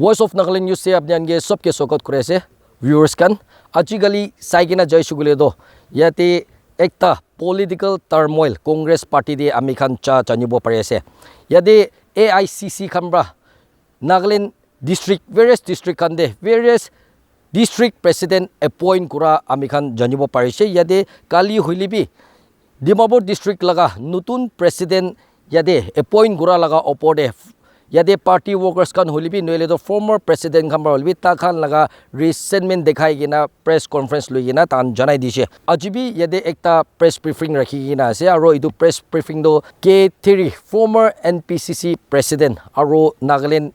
Voice of Nagaland News se apnian ge sobke sokot kore se viewers kan ajigali saigina jaisugule do yate ekta political turmoil Congress party de amikhan cha chanibo pare ase yade AICC khambra Nagaland district various district kan de various district president appoint kura amikhan janibo pare se yade kali huilibi Dimapur district laga nutun president yade appoint kura laga opode yade party workers kan holibi noile do former president khambra holibi ta khan laga resentment dekhai gina press conference lui gina tan janai dise ajibi yade ekta press briefing rakhi gina ase aro idu press briefing do Therie former Npcc president aro Nagaland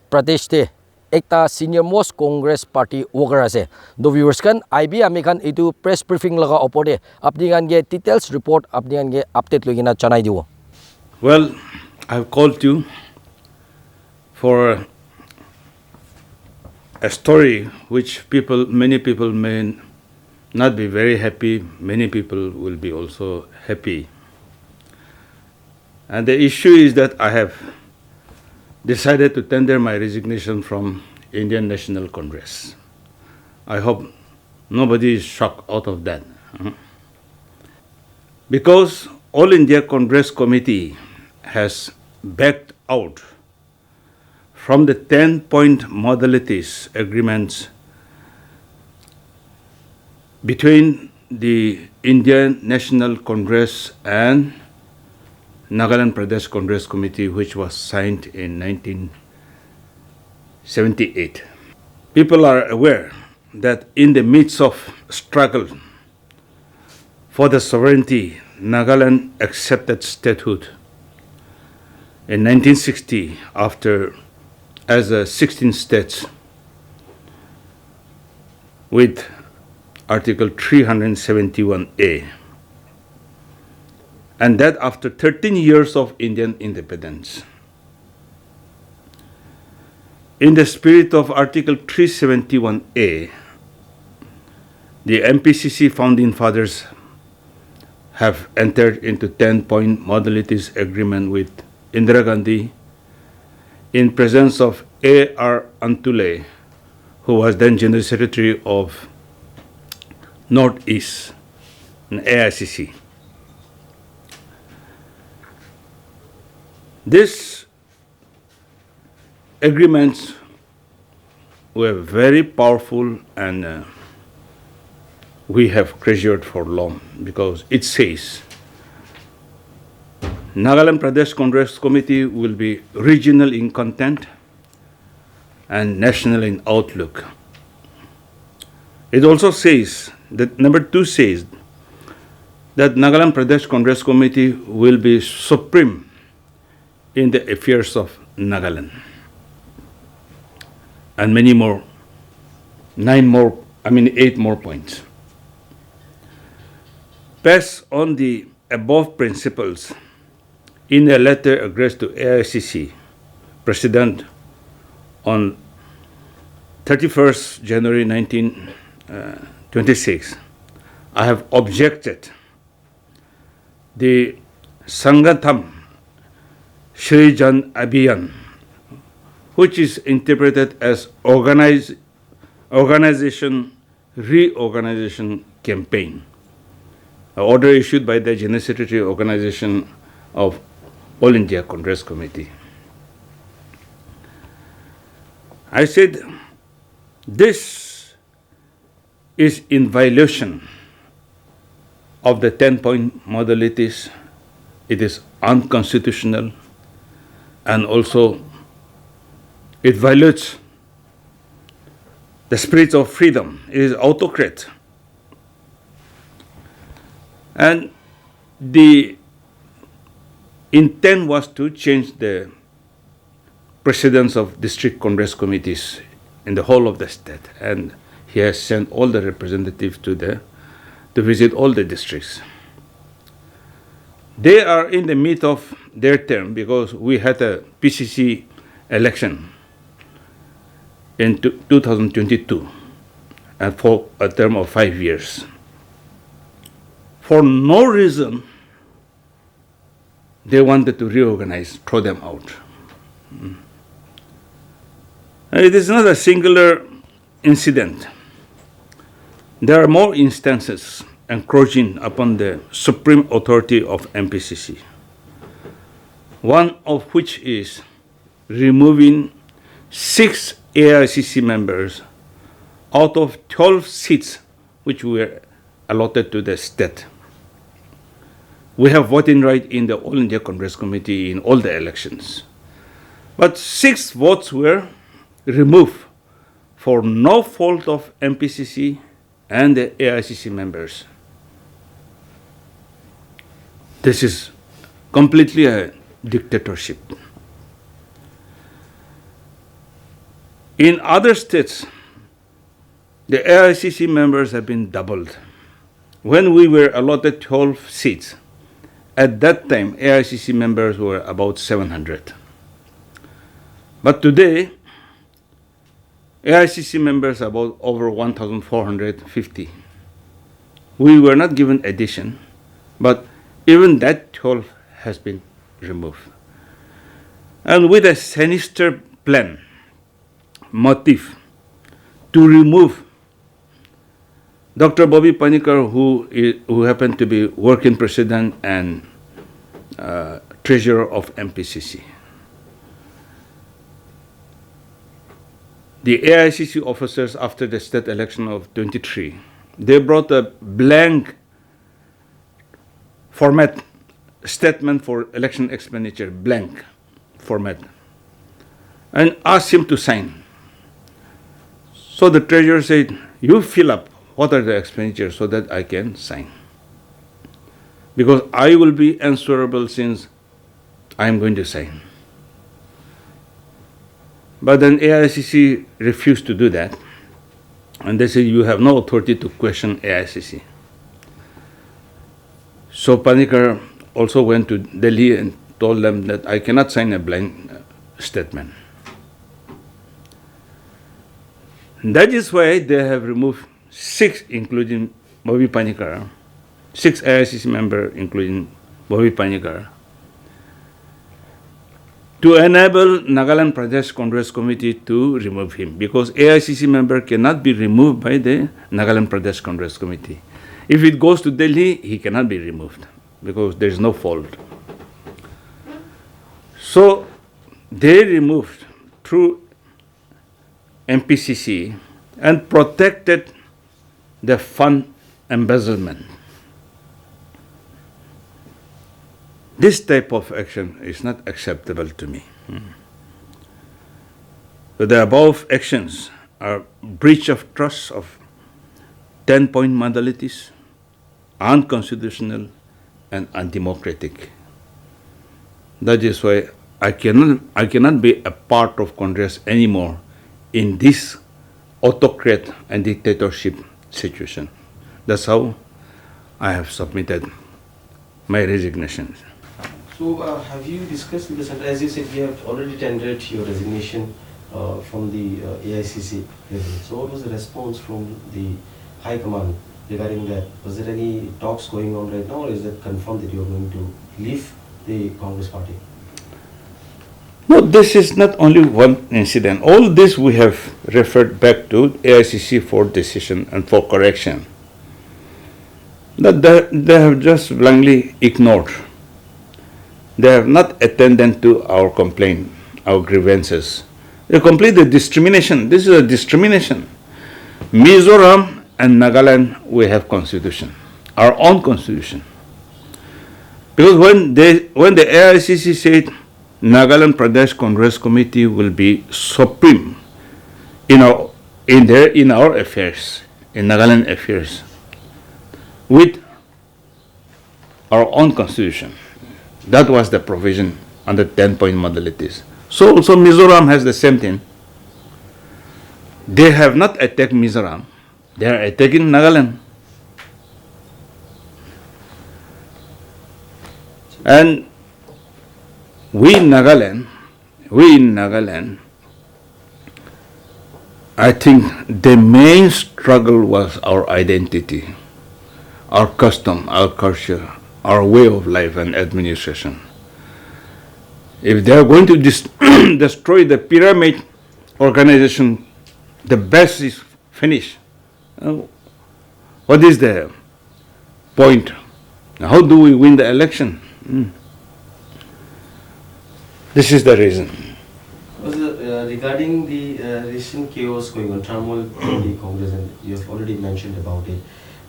Pradesh te ekta senior most Congress party worker ase do viewers kan IB amikhan idu press briefing laga opode apni gan ge details report apni gan ge update lui gina janai diwo. Well, I've called you for a story which many people may not be very happy, many people will be also happy. And the issue is that I have decided to tender my resignation from Indian National Congress. I hope nobody is shocked out of that. Because All India Congress Committee has backed out from the 10-point modalities agreements between the Indian National Congress and Nagaland Pradesh Congress Committee, which was signed in 1978. People are aware that in the midst of struggle for the sovereignty, Nagaland accepted statehood in 1960 as a 16 states with Article 371A, and that after 13 years of Indian independence. In the spirit of Article 371A, the Npcc founding fathers have entered into 10-point modalities agreement with Indira Gandhi in presence of A.R. Antule, who was then General Secretary of Northeast and AICC. These agreements were very powerful and we have treasured for long because it says Nagaland Pradesh Congress Committee will be regional in content and national in outlook. It also says that number 2 says that Nagaland Pradesh Congress Committee will be supreme in the affairs of Nagaland. And many more, 8 more points. Based on the above principles, in a letter addressed to AICC President on 31st January 1926, I have objected the Sangatham Shri Jan Abhiyan, which is interpreted as reorganization campaign, an order issued by the General Secretary Organization of All India Congress Committee. I said this is in violation of the 10-point modalities. It is unconstitutional and also it violates the spirit of freedom. It is autocrat. And the intent was to change the presidents of district Congress committees in the whole of the state. And he has sent all the representatives to visit all the districts. They are in the midst of their term because we had a PCC election in 2022 and for a term of 5 years. For no reason, they wanted to reorganize, throw them out. It is not a singular incident. There are more instances encroaching upon the supreme authority of Npcc. One of which is removing 6 AICC members out of 12 seats which were allotted to the state. We have voting right in the All India Congress Committee in all the elections. But 6 votes were removed for no fault of Npcc and the AICC members. This is completely a dictatorship. In other states, the AICC members have been doubled. When we were allotted 12 seats, at that time, AICC members were about 700. But today, AICC members are about over 1,450. We were not given addition, but even that 12 has been removed. And with a sinister plan, motive, to remove Dr. Bobby Panikar, who happened to be working president and treasurer of Npcc. The AICC officers, after the state election of 23, they brought a blank format statement for election expenditure, blank format, and asked him to sign. So the treasurer said, you fill up what are the expenditures so that I can sign. Because I will be answerable since I am going to sign. But then AICC refused to do that. And they said, you have no authority to question AICC. So Panikar also went to Delhi and told them that I cannot sign a blank statement. That is why they have removed 6, including Bobby Panikar, 6 AICC members, including Bobby Panikar, to enable Nagaland Pradesh Congress Committee to remove him, because AICC member cannot be removed by the Nagaland Pradesh Congress Committee. If it goes to Delhi, he cannot be removed because there is no fault. So they removed through Npcc and protected the fund embezzlement. This type of action is not acceptable to me. So the above actions are breach of trust of 10-point modalities, unconstitutional and undemocratic. That is why I cannot be a part of Congress anymore in this autocrat and dictatorship situation. That's how I have submitted my resignation. So have you discussed with the center, as you said, you have already tendered your resignation from the AICC level. So what was the response from the High Command regarding that? Was there any talks going on right now, or is it confirmed that you are going to leave the Congress party? No, this is not only one incident. All this we have referred back to AICC for decision and for correction. That they have just blindly ignored. They have not attended to our complaint, our grievances. They complete the discrimination. This is a discrimination. Mizoram and Nagaland, we have constitution, our own constitution. Because when the AICC said Nagaland Pradesh Congress Committee will be supreme in our affairs, in Nagaland affairs, with our own constitution. That was the provision under 10-point modalities. So also Mizoram has the same thing. They have not attacked Mizoram. They are attacking Nagaland. And we in Nagaland, I think the main struggle was our identity, our custom, our culture, our way of life and administration. If they are going to destroy the pyramid organization, the best is finished. What is the point? How do we win the election? This is the reason. Regarding the recent chaos going on, turmoil in the Congress, and you have already mentioned about it,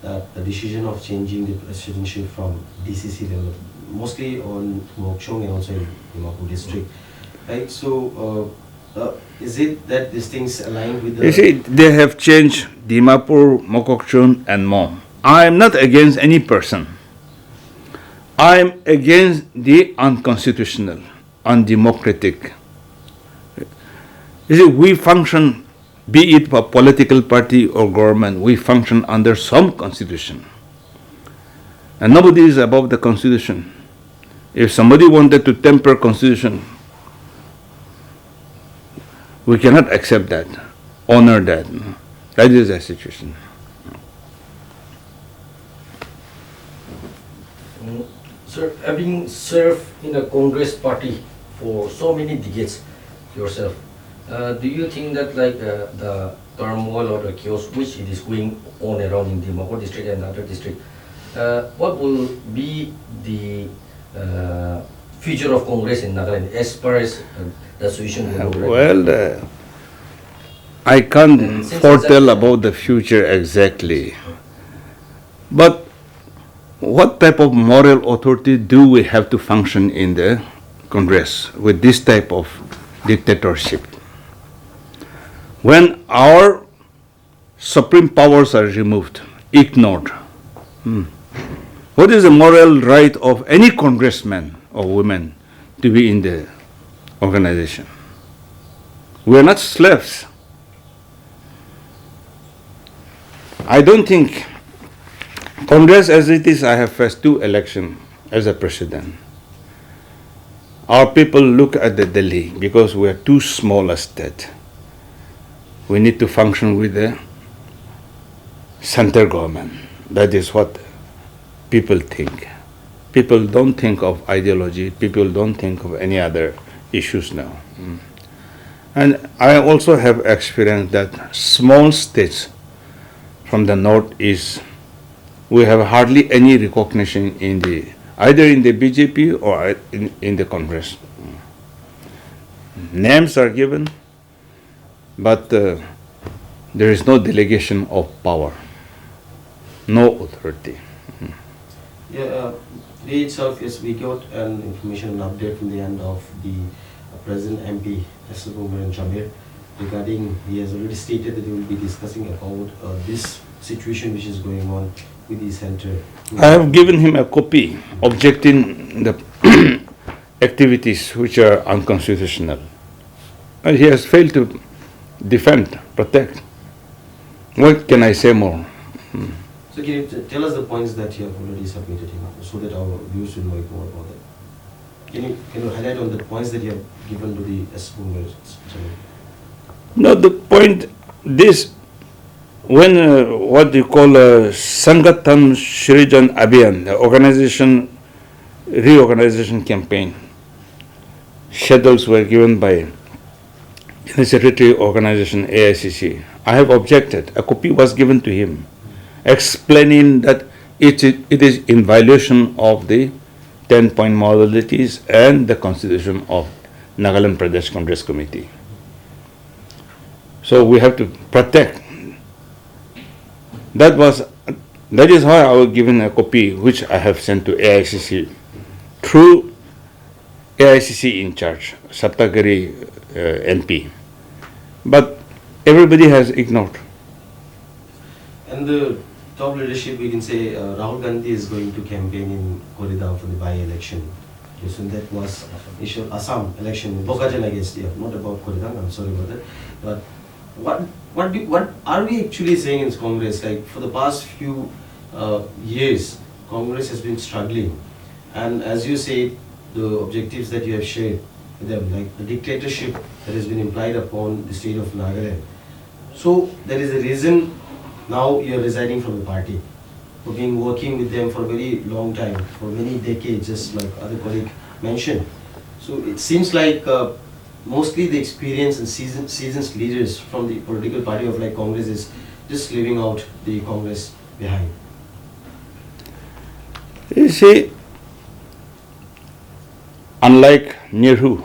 that the decision of changing the presidency from DCC level, mostly on Mokchong and also in Dimapur district, right? So, is it that these things aligned with the... You see, they have changed Dimapur, Mokokchung, and more. I am not against any person. I am against the unconstitutional, undemocratic. You see, we function, be it a political party or government, we function under some constitution. And nobody is above the constitution. If somebody wanted to temper constitution, we cannot accept that, honor that. That is the situation. Sir, having served in a Congress party for so many decades yourself, do you think that like the turmoil or the chaos which it is going on around in Dimapur district and other district, what will be the future of Congress in Nagaland as far as the solution will go? Well, I can't foretell about the future exactly. But what type of moral authority do we have to function in the Congress with this type of dictatorship? When our supreme powers are removed, ignored, what is the moral right of any congressman or woman to be in the organization? We are not slaves. I don't think Congress as it is, I have faced 2 elections as a president. Our people look at the Delhi because we are too small a state. We need to function with the center government. That is what people think. People don't think of ideology. People don't think of any other issues now. And I also have experienced that small states from the northeast, we have hardly any recognition in the either in the BJP or in the Congress. Names are given, but there is no delegation of power, no authority. Yeah, today itself, yes, we got an information, an update from the end of the President MP, Mr. Bumran Jamir, regarding, he has already stated that he will be discussing about this situation which is going on with the center. I have given him a copy objecting the activities which are unconstitutional. And he has failed to defend, protect. What can I say more? So can you tell us the points that you have already submitted him so that our viewers will know more about that? Can you highlight on the points that you have given to the S. No, the point, this, when what you call a Sangathan Shrijan Abhiyan, the organization, reorganization campaign, schedules were given by the Secretary Organization AICC. I have objected. A copy was given to him explaining that it is in violation of the 10-point modalities and the constitution of Nagaland Pradesh Congress Committee. So we have to protect. That is why I was given a copy which I have sent to AICC through AICC in charge, Saptagiri MP. But everybody has ignored. And the top leadership, we can say Rahul Gandhi is going to campaign in Koredam for the by-election. Yes, and that was initial Assam election, Bokajan, I guess. Yeah, not about Koredam. I'm sorry about that. But what are we actually saying in Congress? Like for the past few years, Congress has been struggling, and as you say, the objectives that you have shared with them, like the dictatorship that has been implied upon the state of Nagaland. So there is a reason now you are resigning from the party. For being working with them for a very long time, for many decades, just like other colleague mentioned. So it seems like mostly the experience and seasoned leaders from the political party of like Congress is just leaving out the Congress behind. You see, unlike Nehru,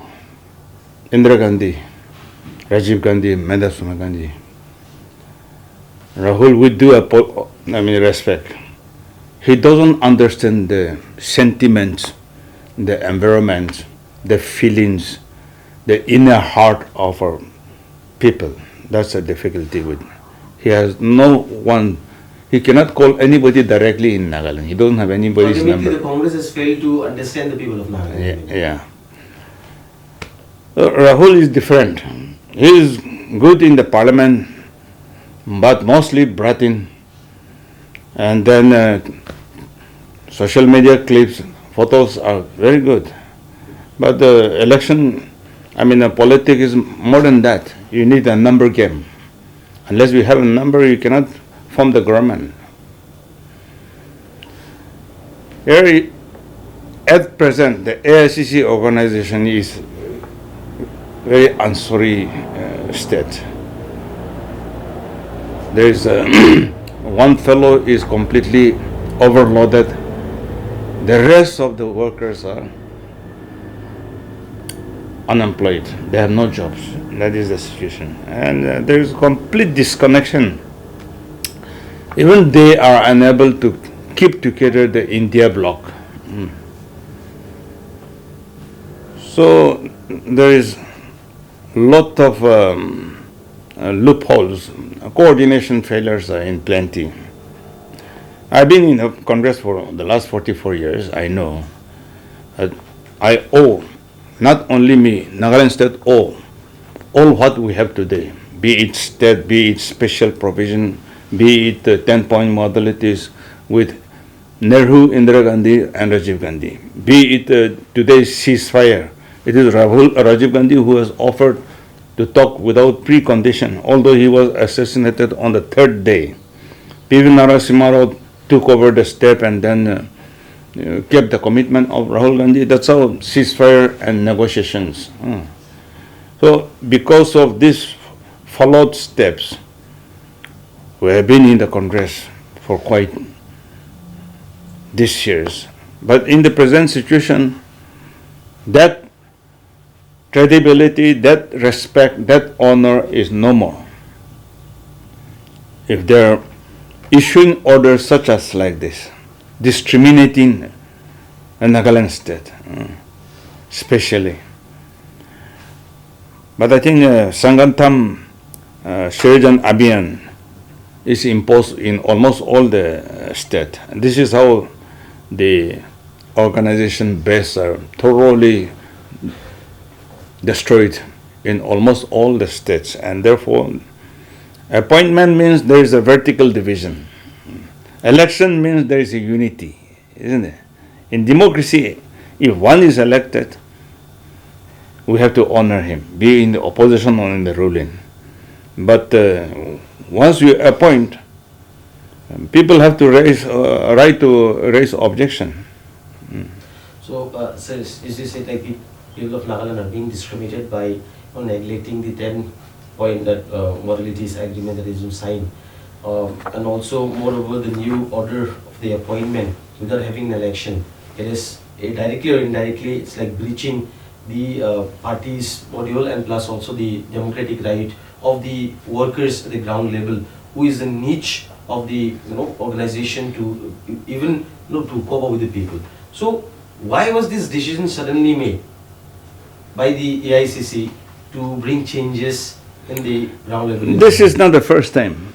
Indira Gandhi, Rajiv Gandhi, Madhusudhan Gandhi, Rahul, with due respect, he doesn't understand the sentiments, the environment, the feelings, the inner heart of our people. That's a difficulty with. He has no one. He cannot call anybody directly in Nagaland. He doesn't have anybody's Ultimately, number. the Congress has failed to understand the people of Nagaland. Yeah. Rahul is different. He is good in the parliament, but mostly brought in. And then social media clips, photos are very good. But the election, politics is more than that. You need a number game. Unless you have a number, you cannot form the government. Here, at present, the AICC organization is very unsorry state. There is one fellow is completely overloaded. The rest of the workers are unemployed. They have no jobs. That is the situation. And there is complete disconnection. Even they are unable to keep together the India bloc. So there is lot of loopholes. Coordination failures are in plenty. I've been in the Congress for the last 44 years. I know. I owe, not only me, Nagaland State owe all what we have today, be it state, be it special provision, be it 10-point modalities with Nehru, Indira Gandhi and Rajiv Gandhi, be it today's ceasefire. It is Rajiv Gandhi who has offered to talk without precondition, although he was assassinated on the third day. P.V. Narasimha Rao took over the step and then kept the commitment of Rahul Gandhi. That's how ceasefire and negotiations. So because of these followed steps, we have been in the Congress for quite these years. But in the present situation, that credibility, that respect, that honor is no more. If they're issuing orders such as like this, discriminating a Nagaland state, especially. But I think Sangantam Shirijan Abhiyan is imposed in almost all the state. And this is how the organization base are thoroughly destroyed in almost all the states, and therefore appointment means there is a vertical division. Election means there is a unity, isn't it? In democracy, if one is elected, we have to honor him, be in the opposition or in the ruling. But once you appoint, people have to raise right to raise objection. So, sir, is this it like the people of Nagaland are being discriminated by neglecting the 10-point modalities agreement that is signed, and also moreover the new order of the appointment without having an election? It is directly or indirectly, it's like breaching the party's module and plus also the democratic right of the workers at the ground level, who is the niche of the organization to even to cope up with the people. So why was this decision suddenly made by the AICC to bring changes in the ground level? This is not the first time.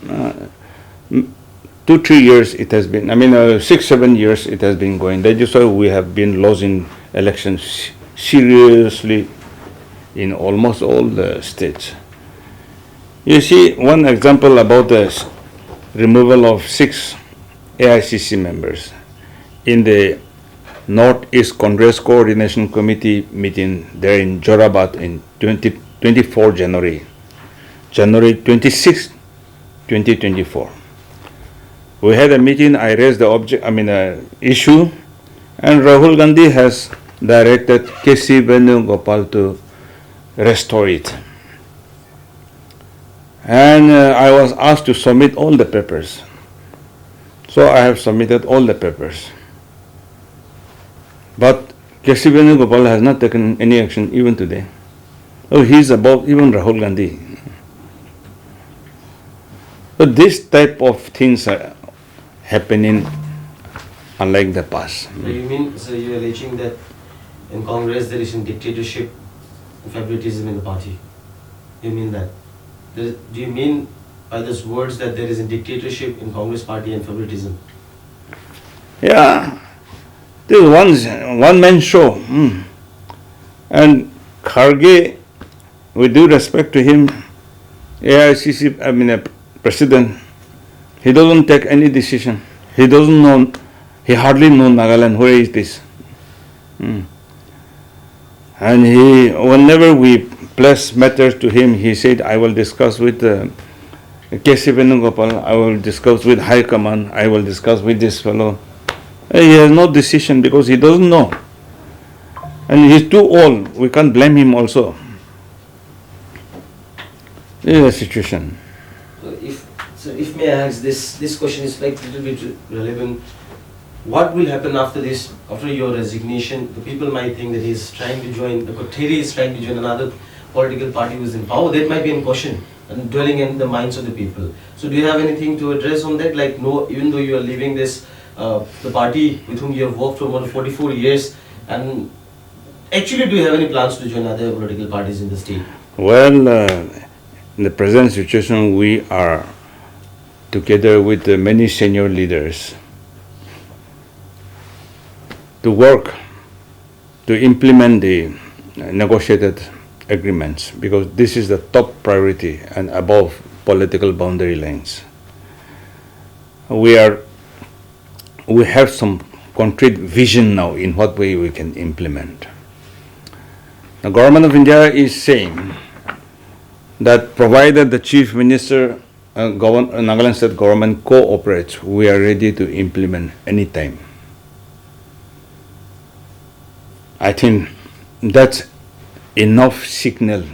2-3 years it has been. 6-7 years it has been going. That is why we have been losing elections seriously in almost all the states. You see, one example about the removal of 6 AICC members in the Northeast Congress Coordination Committee meeting there in Jorabat in 24 January 26, 2024. We had a meeting. I raised the issue, and Rahul Gandhi has directed K.C. Venugopal to restore it. And I was asked to submit all the papers. So I have submitted all the papers. But K.C. Venugopal has not taken any action even today. Oh, he's above even Rahul Gandhi. So this type of things are happening unlike the past. So you mean, so you're alleging that in Congress there is a dictatorship and favoritism in the party? You mean that? Do you mean by those words that there is a dictatorship in Congress party and favoritism? Yeah, this is one man show. And Kharge, with due respect to him, AICC, president, he doesn't take any decision. He doesn't know, he hardly knows Nagaland, where is this? And whenever we place matters to him, he said, I will discuss with K.C. Venugopal, I will discuss with High Command, I will discuss with this fellow. He has no decision because he doesn't know. And he's too old, we can't blame him also. This is the situation. So if may I ask, this question is like a little bit relevant. What will happen after this, after your resignation? The people might think that he's trying to join, Therie is trying to join another political party who's in power. That might be in question and dwelling in the minds of the people. So do you have anything to address on that? Like, no, even though you are leaving this, the party with whom you have worked for more than 44 years, and actually do you have any plans to join other political parties in the state? Well, in the present situation, we are together with many senior leaders to work to implement the negotiated agreements, because this is the top priority and above political boundary lines. We have some concrete vision now in what way we can implement. The Government of India is saying that provided the Chief Minister, Nagaland State Government cooperates, we are ready to implement anytime. I think that's enough signal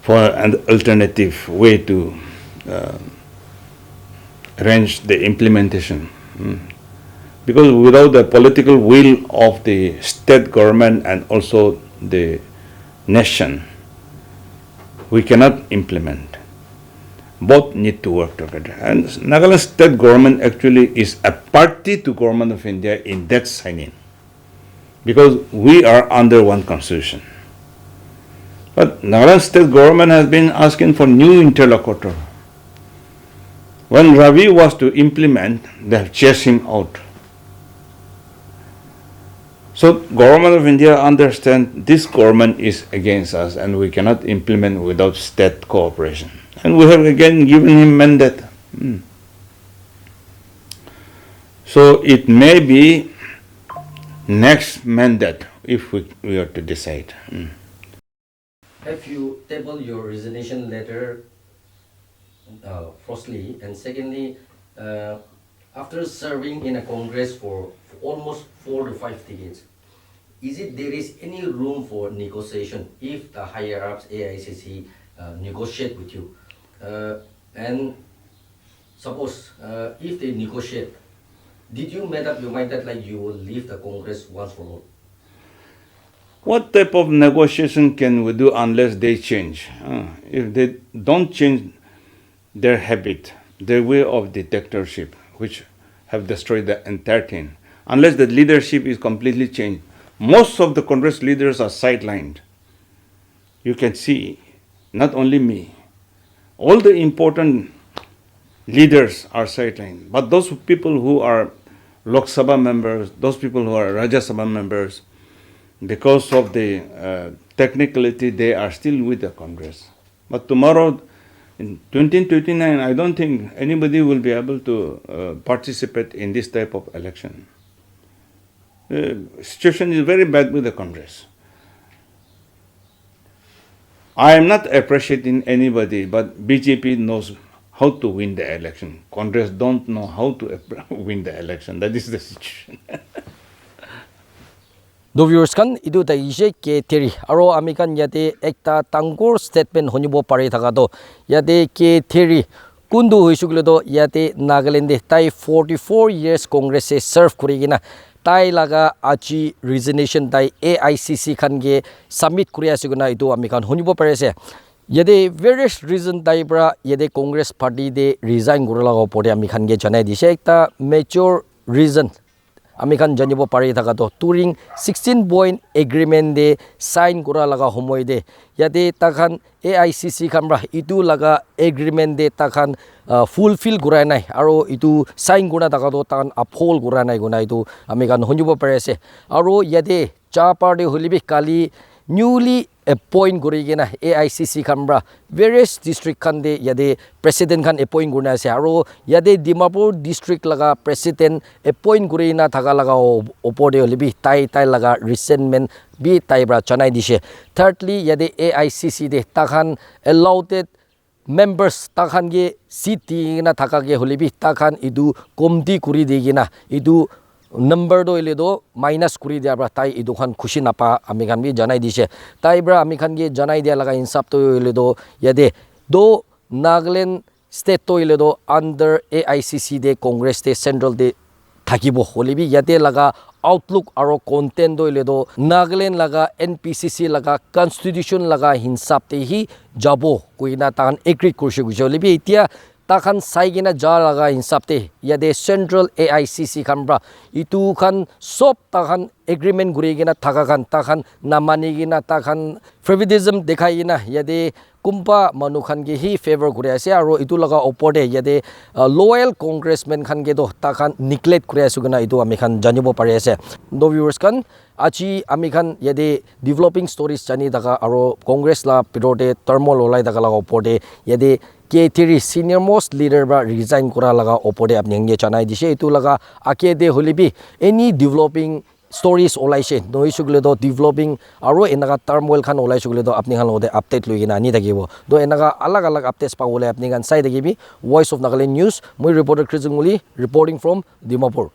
for an alternative way to arrange the implementation. Because without the political will of the state government and also the nation, we cannot implement. Both need to work together. And Nagaland state government actually is a party to Government of India in that signing, because we are under one constitution. But Nagaland state government has been asking for new interlocutor. When Ravi was to implement, they have chased him out. So Government of India understands this government is against us and we cannot implement without state cooperation. And we have again given him mandate. So it may be next mandate if we are to decide. Have you tabled your resignation letter, firstly, and secondly, after serving in a Congress for almost 4 to 5 decades, there is any room for negotiation if the higher ups AICC negotiate with you? And suppose if they negotiate, did you make up your mind that like you will leave the Congress once for all? What type of negotiation can we do unless they change? If they don't change their habit, their way of dictatorship, which have destroyed the entire thing, unless the leadership is completely changed, most of the Congress leaders are sidelined. You can see, not only me, all the important leaders are sidelined. But those people who are Lok Sabha members, those people who are Rajya Sabha members, because of the technicality, they are still with the Congress. But tomorrow, in 2029, I don't think anybody will be able to participate in this type of election. The situation is very bad with the Congress. I am not appreciating anybody, but BJP knows how to win the election. Congress don't know how to win the election. That is the situation. Do viewers kan idu ta ise ke Therie aro ami kan yate ekta tangor statement honibo pare thaka do yate ke Therie kundu hoisugle do yate Nagaland de tai 44 years Congress se serve kurigina tai laga achi resignation tai AICC khan ge submit kuri asuguna idu ami kan honibo pare se yade various reason tai bra yade Congress party de resign gurala go pore ami khan ge janai dise ekta mature reason ami khan janibo pari thaka to touring 16 point agreement de sign kura laga homoi de yate takhan AICC khamra itu laga agreement de takhan fulfill gurai nai aro itu sign guna taka to takhan uphold gurai nai guna itu ami khan honjibo pare ase aro yate cha party holibi kali newly appoint gurigena AICC khamra various district khan de yade president khan appoint gurna ase aro yade Dimapur district laga president appoint gurina thaga laga opor de holibi tai laga resentment bi tai bra chanai dise thirdly yade AICC de takhan allowed members takhan ge seat na thaka ge holibi takhan idu komti kuri digina idu number do ile do minus kuri dia bra tai idu khan khushi napa ami khan bi janai dise tai bra ami khan ge janai dia laga insap to ile do yade do Nagaland state to ile do under AICC de Congress de central de thakibo holibi yate laga outlook aro content do ile do Nagaland laga Npcc laga constitution laga hinsap te hi jabo kuina tan agree kurse gujolibi itia takhan saigina ja laga hinsap te yade central AICC khanbra itu khan sop takhan agreement gurigina thaka khan takhan namani gina takhan favoritism dekhaina yade kumpa manu khan ge hi favor kure ase aro itu laga opode yade loyal congressman khan ge do takhan neglect kure asuguna itu ami khan janibo pare ase no viewers kan achi ami khan yade developing stories chani daga aro congress la pirote turmoil olai daga laga opode yade ke Therie senior most leader ba resign kura laga opode apni nge chanai dise itu laga ake de holibi any developing stories olaise noi sugle do developing aro enaga turmoil khan olai sugle do apni khan lode update loigina ani dagibo do enaga alag updates pa ole apni khan sai dagibi voice of Nagaland news moi reporter Chris Nguli reporting from Dimapur.